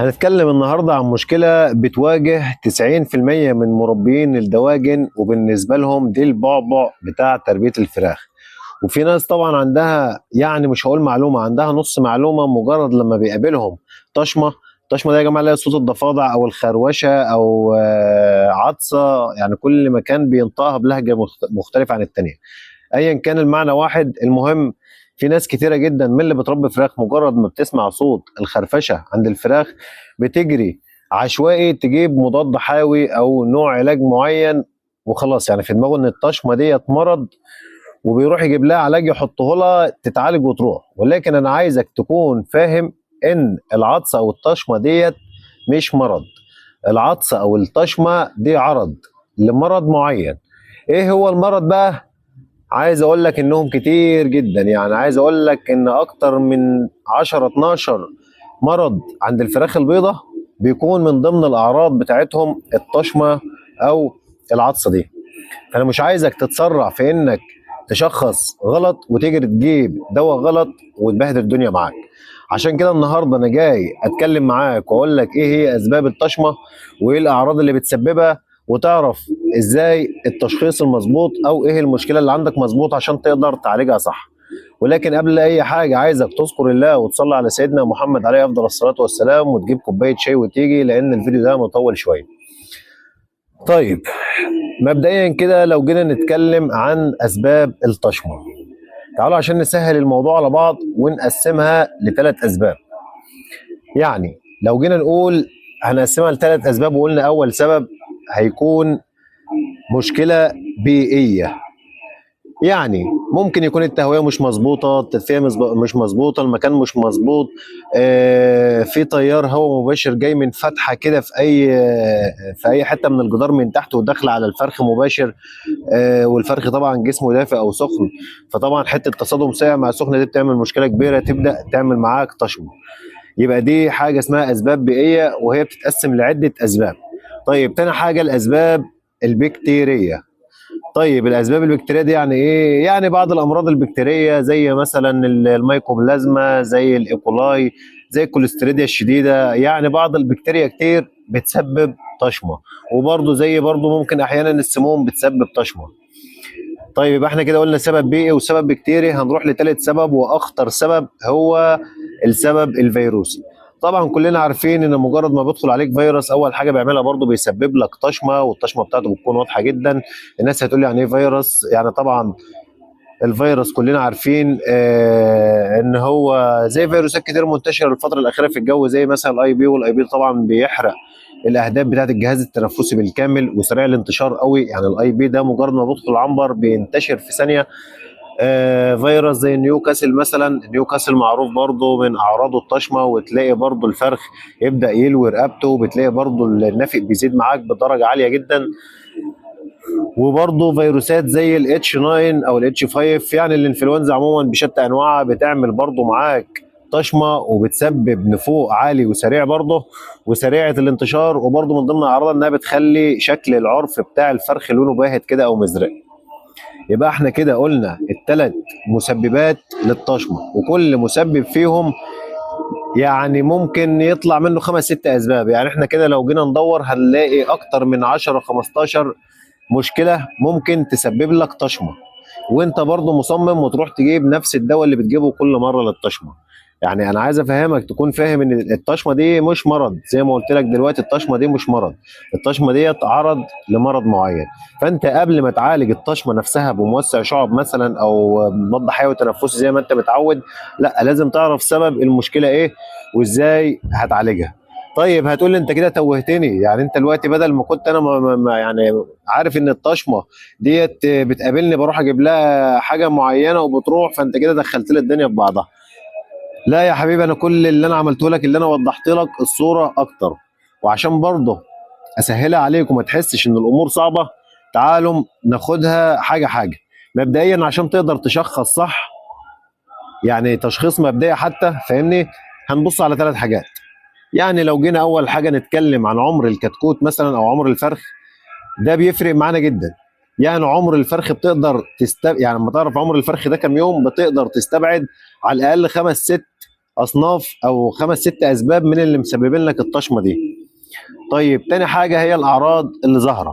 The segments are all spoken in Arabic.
هنتكلم النهاردة عن مشكلة بتواجه 90% من مربين الدواجن، وبالنسبة لهم دي البعبع بتاع تربية الفراخ. وفي ناس طبعا عندها، يعني مش هقول معلومة، عندها نص معلومة. مجرد لما بيقابلهم طشمة، الطشمة ده يا جماعة اللي هي صوت الضفادع أو الخروشة أو عطسة، يعني كل مكان بينطقها بلهجة مختلفة عن التانية. ايا كان المعنى واحد. المهم، في ناس كتيره جدا من اللي بتربي فراخ مجرد ما بتسمع صوت الخرفشه عند الفراخ بتجري عشوائي تجيب مضاد حيوي او نوع علاج معين، وخلاص يعني في دماغه ان الطشمه ديت مرض، وبيروح يجيب لها علاج يحطه لها تتعالج وتروح. ولكن انا عايزك تكون فاهم ان العطسه او الطشمه ديت مش مرض. العطسه او الطشمه دي عرض لمرض معين. ايه هو المرض بقى؟ عايز اقول لك انهم كتير جدا، يعني عايز اقول لك ان اكتر من 10 12 مرض عند الفراخ البيضاء بيكون من ضمن الاعراض بتاعتهم الطشمه او العطسه دي. فانا مش عايزك تتسرع في انك تشخص غلط وتجري تجيب دواء غلط وتبهدل الدنيا معاك. عشان كده النهارده انا جاي اتكلم معاك واقول لك ايه هي اسباب الطشمه وايه الاعراض اللي بتسببها، وتعرف ازاي التشخيص المظبوط او ايه المشكله اللي عندك مظبوط عشان تقدر تعالجها صح. ولكن قبل اي حاجه عايزك تذكر الله وتصلي على سيدنا محمد عليه افضل الصلاه والسلام، وتجيب كوبايه شاي وتيجي، لان الفيديو ده مطول شويه. طيب، مبدئيا كده لو جينا نتكلم عن اسباب الطشمه، تعالوا عشان نسهل الموضوع على بعض ونقسمها لثلاث اسباب. يعني لو جينا نقول هنقسمها لثلاث اسباب، وقلنا اول سبب هيكون مشكله بيئيه. يعني ممكن يكون التهويه مش مظبوطه، التدفئه مش مظبوطه، المكان مش مظبوط، في تيار هواء مباشر جاي من فتحه كده في اي حته من الجدار من تحت وداخل على الفرخ مباشر. والفرخ طبعا جسمه دافئ او سخن، فطبعا حته تصادم ساقع مع سخنه دي بتعمل مشكله كبيره، تبدا تعمل معاك تشمع. يبقى دي حاجه اسمها اسباب بيئيه، وهي بتتقسم لعده اسباب. طيب، تاني حاجه الاسباب البكتيريه. طيب، الاسباب البكتيريه دي يعني ايه؟ يعني بعض الامراض البكتيريه زي مثلا الميكوبلازما، زي الايكولاي، زي الكوليستريديا الشديده. يعني بعض البكتيريا كتير بتسبب طشمه. وبرضه زي برضه ممكن احيانا السموم بتسبب طشمه. طيب، يبقى احنا كده قلنا سبب بيئي وسبب بكتيري. هنروح لثالث سبب واخطر سبب، هو السبب الفيروسي. طبعا كلنا عارفين ان مجرد ما بيدخل عليك فيروس اول حاجه بيعملها برضه بيسبب لك طشمه، والطشمه بتاعته بتكون واضحه جدا. الناس هتقول لي يعني ايه فيروس؟ يعني طبعا الفيروس كلنا عارفين ان هو زي فيروسات كتير منتشره الفتره الاخيره في الجو، زي مثلا الاي بي. والاي بي طبعا بيحرق الاهداف بتاعه الجهاز التنفسي بالكامل وسريع الانتشار قوي. يعني الاي بي ده مجرد ما بيدخل العنبر بينتشر في ثانيه. فيروس زي نيوكاسل مثلا، نيوكاسل معروف برضه من اعراضه الطشمه، وتلاقي برضه الفرخ يبدا يلوي رقبته، بتلاقي برضه النافق بيزيد معاك بدرجه عاليه جدا. وبرضه فيروسات زي الاتش 9 او الاتش 5، يعني الانفلونزا عموما بشتى انواعها بتعمل برضه معاك طشمه، وبتسبب نفوق عالي وسريع برضه وسريعه الانتشار. وبرضه من ضمن اعراضها انها بتخلي شكل العرف بتاع الفرخ لونه باهت كده او مزرق. يبقى احنا كده قلنا الثلاث مسببات للطشمه، وكل مسبب فيهم يعني ممكن يطلع منه خمس ست اسباب. يعني احنا كده لو جينا ندور هنلاقي اكتر من 10 15 مشكله ممكن تسبب لك طشمه، وانت برضه مصمم وتروح تجيب نفس الدواء اللي بتجيبه كل مره للطشمه. يعني انا عايز افهمك تكون فاهم ان الطشمه دي مش مرض. زي ما قلت لك دلوقتي، الطشمه دي مش مرض، الطشمه ديت عرض لمرض معين. فانت قبل ما تعالج الطشمه نفسها بموسع شعب مثلا او مضاد حيوي تنفسي زي ما انت متعود، لا، لازم تعرف سبب المشكله ايه وازاي هتعالجها. طيب، هتقول لي انت كده توهتني. يعني انت دلوقتي بدل ما كنت انا يعني عارف ان الطشمه ديت بتقابلني بروح اجيب لها حاجه معينه وبتروح، فانت كده دخلت لي الدنيا في بعضها. لا يا حبيبي، انا كل اللي انا عملته لك اللي انا وضحت لك الصوره اكتر. وعشان برضه اسهلها عليك وما تحسش ان الامور صعبه، تعالوا ناخدها حاجه حاجه. مبدئيا عشان تقدر تشخص صح، يعني تشخيص مبدئي حتى، فاهمني؟ هنبص على ثلاث حاجات. يعني لو جينا اول حاجه نتكلم عن عمر الكتكوت مثلا او عمر الفرخ، ده بيفرق معانا جدا. يعني عمر الفرخ يعني لما تعرف عمر الفرخ ده كام يوم بتقدر تستبعد على الاقل خمس ست اصناف او 5 6 اسباب من اللي مسببين لك الطشمه دي. طيب تاني حاجه هي الاعراض اللي ظاهره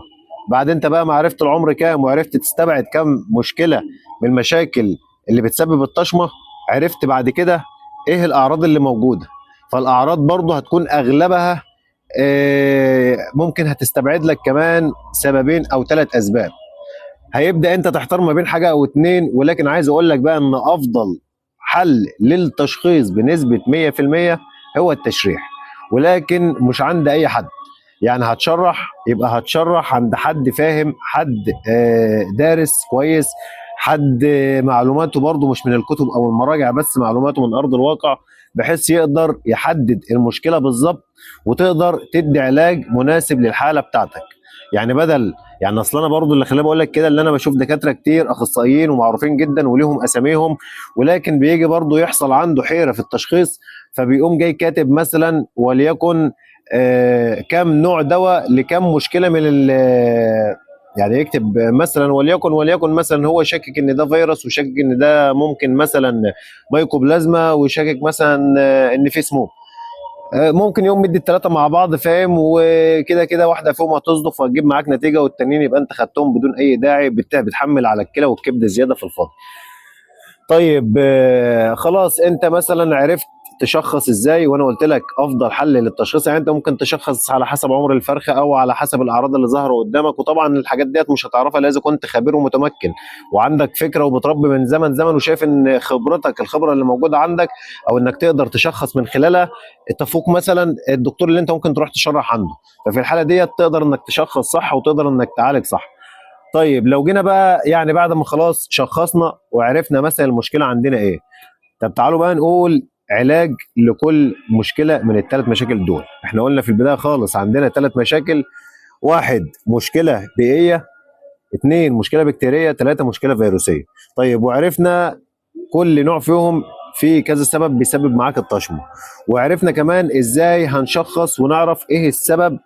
بعد انت بقى ما عرفت العمر كام وعرفت تستبعد كام مشكله من المشاكل اللي بتسبب الطشمه، عرفت بعد كده ايه الاعراض اللي موجوده. فالاعراض برضو هتكون اغلبها ممكن هتستبعد لك كمان سببين او 3 اسباب. هيبدا انت تحتار ما بين حاجه او اتنين، ولكن عايز اقول لك بقى ان افضل حل للتشخيص بنسبه 100% هو التشريح، ولكن مش عند اي حد. يعني هتشرح يبقى هتشرح عند حد فاهم، حد دارس كويس، حد معلوماته برضو مش من الكتب او المراجع بس، معلوماته من ارض الواقع، بحيث يقدر يحدد المشكله بالظبط وتقدر تدي علاج مناسب للحاله بتاعتك. يعني بدل يعني اصل انا برضو اللي خلاني بقول لك كده، اللي انا بشوف دكاتره كتير اخصائيين ومعروفين جدا وليهم اساميهم، ولكن بيجي برضو يحصل عنده حيره في التشخيص، فبيقوم جاي كاتب مثلا وليكن كم نوع دواء لكم مشكله من يعني يكتب مثلا وليكن مثلا هو شاكك ان ده فيروس، وشاكك ان ده ممكن مثلا مايكوبلازما، وشاكك مثلا ان في سموم. ممكن يوم مدي الثلاثه مع بعض فاهم، وكده كده واحده فيهم هتصدف وهتجيب معاك نتيجه، والتانيين يبقى انت خدتهم بدون اي داعي، بتحمل على الكلى والكبد زياده في الفاضي. طيب خلاص انت مثلا عرفت تشخص ازاي، وانا قلت لك افضل حل للتشخيص. يعني انت ممكن تشخص على حسب عمر الفرخه او على حسب الاعراض اللي ظاهره قدامك، وطبعا الحاجات ديت مش هتعرفها الا اذا كنت خبير ومتمكن وعندك فكره وبتربي من زمن زمن، وشايف ان خبرتك الخبره اللي موجوده عندك او انك تقدر تشخص من خلالها تفوق مثلا الدكتور اللي انت ممكن تروح تشرح عنده. ففي الحاله ديت تقدر انك تشخص صح وتقدر انك تعالج صح. طيب لو جينا بقى يعني بعد ما خلاص شخصنا وعرفنا مثلا المشكله عندنا ايه، طب تعالوا بقى نقول علاج لكل مشكله من ال3 مشاكل دول. احنا قلنا في البدايه خالص عندنا 3 مشاكل: واحد مشكله بيئيه، اتنين مشكله بكتيريه، تلاته مشكله فيروسيه. طيب وعرفنا كل نوع فيهم في كذا سبب بيسبب معاك الطشم، وعرفنا كمان ازاي هنشخص ونعرف ايه السبب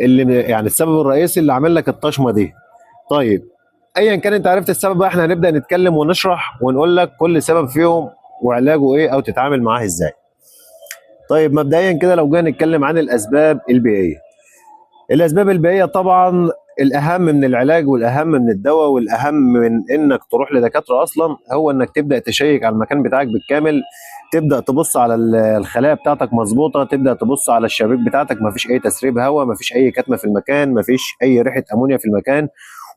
اللي يعني السبب الرئيسي اللي عامل لك الطشمه دي. طيب ايا كان انت عرفت السبب بقى، احنا هنبدا نتكلم ونشرح ونقول لك كل سبب فيهم وعلاجه ايه او تتعامل معاه ازاي. طيب مبدئيا كده لو جينا نتكلم عن الاسباب البيئيه. الاسباب البيئيه طبعا الاهم من العلاج والاهم من الدواء والاهم من انك تروح لدكاتره اصلا هو انك تبدا تشيك على المكان بتاعك بالكامل، تبدا تبص على الخلايا بتاعتك مظبوطه، تبدا تبص على الشبابيك بتاعتك ما فيش اي تسريب هواء، ما فيش اي كتمه في المكان، ما فيش اي ريحه امونيا في المكان.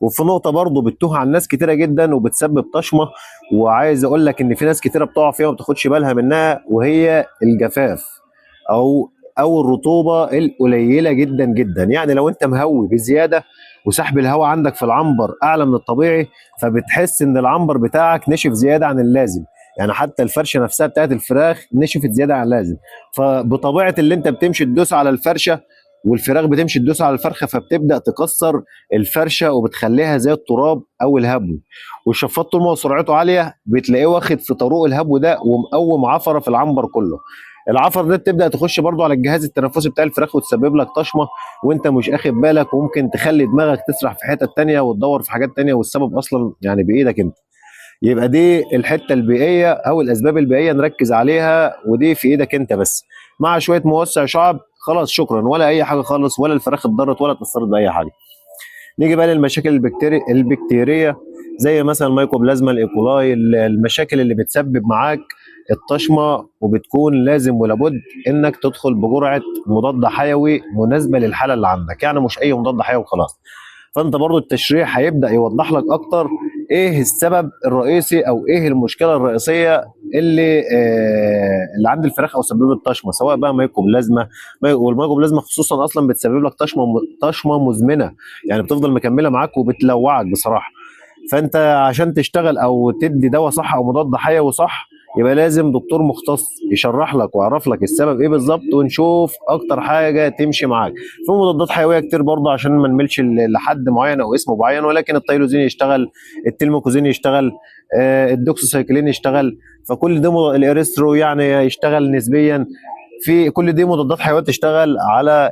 وفي نقطه برضه بتوه عن ناس كتيره جدا وبتسبب طشمه، وعايز اقول لك ان في ناس كتيره بتقع فيها وما بتاخدش بالها منها، وهي الجفاف او الرطوبه القليله جدا جدا. يعني لو انت مهوي بزياده وسحب الهواء عندك في العنبر اعلى من الطبيعي، فبتحس ان العنبر بتاعك نشف زياده عن اللازم، يعني حتى الفرشه نفسها بتاعت الفراخ نشفت زياده عن اللازم. فبطبيعه اللي انت بتمشي تدوس على الفرشه والفراخ بتمشي تدوس على الفرخه، فبتبدا تكسر الفرشه وبتخليها زي التراب او الهبو. والشفاط طول ما هو سرعته عاليه بتلاقيه واخد في طرق الهبو ده ومقوم عفره في العنبر كله. العفر ده تبدا تخش برضو على الجهاز التنفسي بتاع الفراخ وتسبب لك طشمه وانت مش اخد بالك، وممكن تخلي دماغك تسرح في حتت تانية وتدور في حاجات تانية، والسبب اصلا يعني بايدك انت. يبقى دي الحته البيئيه او الاسباب البيئيه نركز عليها، ودي في ايدك انت بس، مع شويه موسع شعب خلاص شكرا، ولا اي حاجه خالص، ولا الفراخ اتضرت ولا اتاثرت باي حاجه. نيجي بقى للمشاكل البكتيريه زي مثلا الميكوبلازما، الايكولاي، المشاكل اللي بتسبب معاك الطشمه، وبتكون لازم ولابد انك تدخل بجرعه مضاد حيوي مناسبه للحاله اللي عندك، يعني مش اي مضاد حيوي خلاص. فانت برضو التشريح هيبدا يوضح لك اكتر ايه السبب الرئيسي او ايه المشكله الرئيسيه اللي عند الفراخ او سبب الطشمه، سواء بقى مايكوبلازما. والمايكوبلازما خصوصا اصلا بتسبب لك طشمه مزمنه، يعني بتفضل مكمله معاك وبتلوعك بصراحه. فانت عشان تشتغل او تدي دواء صح او مضاد حيوي صح، يبقى لازم دكتور مختص يشرح لك ويعرف لك السبب ايه بالظبط، ونشوف اكتر حاجه تمشي معاك. في مضادات حيويه كتير برضه عشان ما نملش لحد معين او اسم معين، ولكن التيروزين يشتغل، التلموكوزين يشتغل، الدوكسوسايكلين يشتغل، فكل ده الاريسترو يعني يشتغل نسبيا. في كل دي مضادات حيويات تشتغل على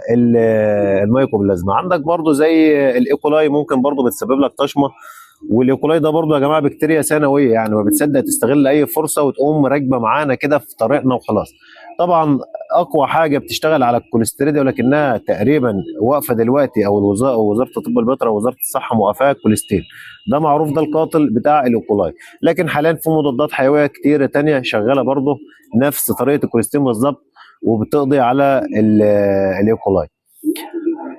الميكوبلازما. عندك برضو زي الايكولاي ممكن برضو بتسبب لك طشمه، والايكولاي ده برضو يا جماعه بكتيريا ثانويه، يعني ما بتصدق تستغل اي فرصه وتقوم راكبه معانا كده في طريقنا وخلاص. طبعا اقوى حاجه بتشتغل على الكوليستيريديا ولكنها تقريبا واقفه دلوقتي، او وزاره الطب البيطري او وزاره الصحه موقفاها، الكوليستين. ده معروف، ده القاتل بتاع الايكولاي. لكن حاليا في مضادات حيويه كتيره تانية شغاله برضو نفس طريقه الكوليستين بالظبط، وبتقضي على الايكولاي.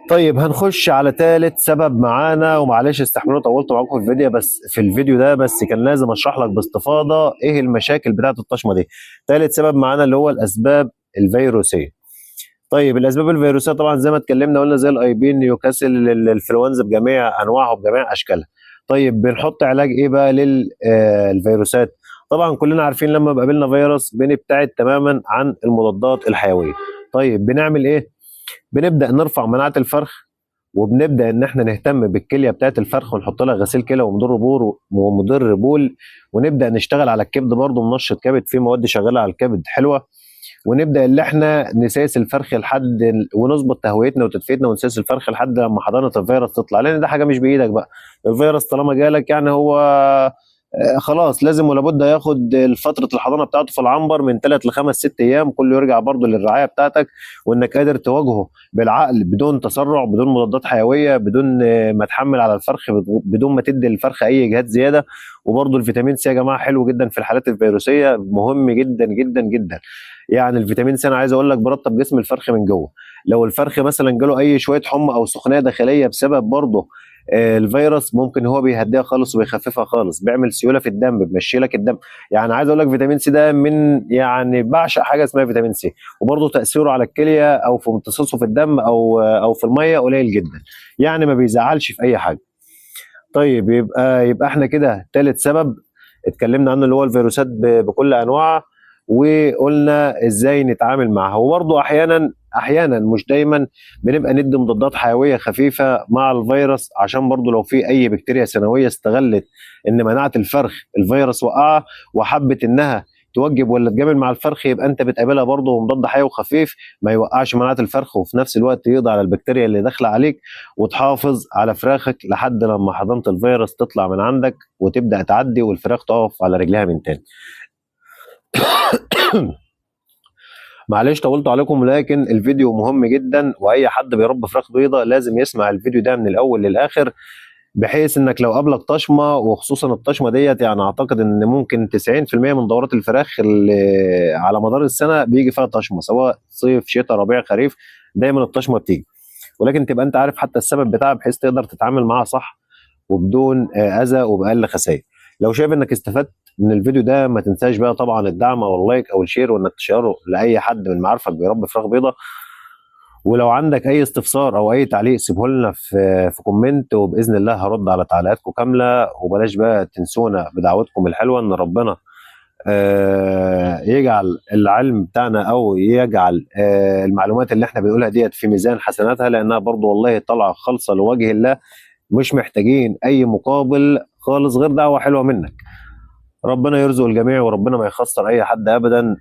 طيب هنخش على ثالث سبب معانا، ومعلش استحملوا طولت معاكم في الفيديو، بس في الفيديو ده بس كان لازم اشرح لك باستفاضه ايه المشاكل بتاعه الطشمه دي. ثالث سبب معانا اللي هو الاسباب الفيروسيه. طيب الاسباب الفيروسيه طبعا زي ما اتكلمنا قلنا زي الاي بي، نيوكاسل، الانفلونزا بجميع انواعها وبجميع اشكالها. طيب بنحط علاج ايه بقى للفيروسات؟ طبعا كلنا عارفين لما بقابلنا فيروس بنبتعد تماما عن المضادات الحيويه. طيب بنعمل ايه؟ بنبدا نرفع مناعه الفرخ، وبنبدا ان احنا نهتم بالكليه بتاعه الفرخ ونحط لها غسيل كلى ومضر بول، ونبدا نشتغل على الكبد برضه، منشط كبد، في مواد شغاله على الكبد حلوه. ونبدا ان احنا نسيس الفرخ ونظبط تهويتنا وتدفئتنا ونسيس الفرخ لحد لما حضانه الفيروس تطلع، لان ده حاجه مش بايدك بقى. الفيروس طالما جالك يعني هو خلاص لازم ولا بد ياخد فتره الحضانه بتاعته في العنبر من 3 ل 5 6 ايام، كله يرجع برضه للرعايه بتاعتك، وانك قادر تواجهه بالعقل بدون تسرع، بدون مضادات حيويه، بدون ما تحمل على الفرخ، بدون ما تدي للفرخ اي جهاد زياده. وبرضه الفيتامين سي يا جماعه حلو جدا في الحالات الفيروسيه، مهم جدا جدا جدا. يعني الفيتامين سي انا عايز اقول لك برطب جسم الفرخ من جوه. لو الفرخ مثلا جاله اي شويه حمى او سخونيه داخليه بسبب برضه الفيروس، ممكن هو بيهديها خالص وبيخففها خالص، بيعمل سيوله في الدم، بيمشي لك الدم. يعني عايز اقول لك فيتامين سي ده من يعني بعشق حاجه اسمها فيتامين سي. وبرضه تاثيره على الكليه او في امتصاصه في الدم او في الميه قليل جدا، يعني ما بيزعلش في اي حاجه. طيب يبقى احنا كده ثالث سبب اتكلمنا عنه اللي هو الفيروسات بكل انواعها، وقلنا ازاي نتعامل معها. وبرضه احيانا مش دايما بنبقى ندي مضادات حيويه خفيفه مع الفيروس، عشان برضه لو في اي بكتيريا ثانويه استغلت ان مناعه الفرخ الفيروس وقعها وحبت انها توجب ولا تجامل مع الفرخ، يبقى انت بتقابلها برضه مضاد حيوي خفيف ما يوقعش مناعه الفرخ، وفي نفس الوقت يقضي على البكتيريا اللي داخله عليك، وتحافظ على فراخك لحد لما حضانه الفيروس تطلع من عندك وتبدا تعدي والفراخ تقف على رجلها من تاني. معلش طولت عليكم، لكن الفيديو مهم جدا، واي حد بيربي فراخ بيضة لازم يسمع الفيديو ده من الاول للاخر، بحيث انك لو قابلك طشمه، وخصوصا الطشمه ديت، يعني اعتقد ان ممكن 90% من دورات الفراخ اللي على مدار السنه بيجي فيها طشمه، سواء صيف شتاء ربيع خريف، دايما الطشمه بتيجي. ولكن تبقى انت عارف حتى السبب بتاعها، بحيث تقدر تتعامل معاها صح وبدون اذى وباقل خسائر. لو شايف انك استفدت من الفيديو ده، ما تنساش بقى طبعا الدعم او اللايك او الشير، وانك تشيره لاي حد من معارفك بيربي فراخ بيضه. ولو عندك اي استفسار او اي تعليق سيبه لنا في كومنت، وباذن الله هرد على تعليقاتكم كامله. وبلاش بقى تنسونا بدعوتكم الحلوه ان ربنا يجعل العلم بتاعنا، او يجعل المعلومات اللي احنا بنقولها ديت في ميزان حسناتها، لانها برضو والله طالعه خالصه لوجه الله، مش محتاجين اي مقابل خالص غير دعوه حلوه منك. ربنا يرزق الجميع، وربنا ما يخسر اي حد ابدا.